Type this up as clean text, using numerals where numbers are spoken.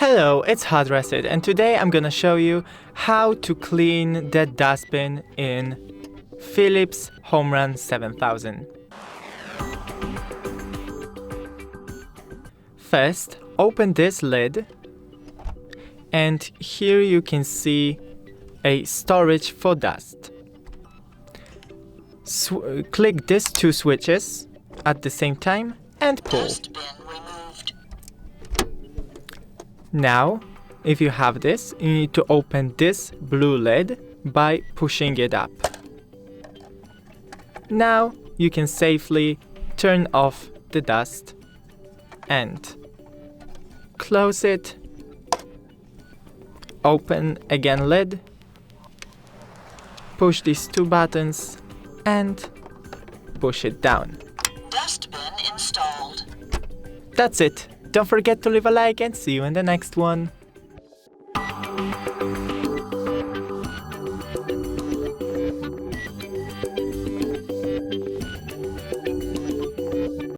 Hello, it's HardReset, and today I'm gonna show you how to clean the dustbin in Philips HomeRun 7000. First, open this lid, and here you can see a storage for dust. Click these two switches at the same time and pull. Now, if you have this, you need to open this blue lid by pushing it up. Now you can safely turn off the dust and close it. Open again lid, push these two buttons and push it down. Dustbin installed. That's it. Don't forget to leave a like and see you in the next one.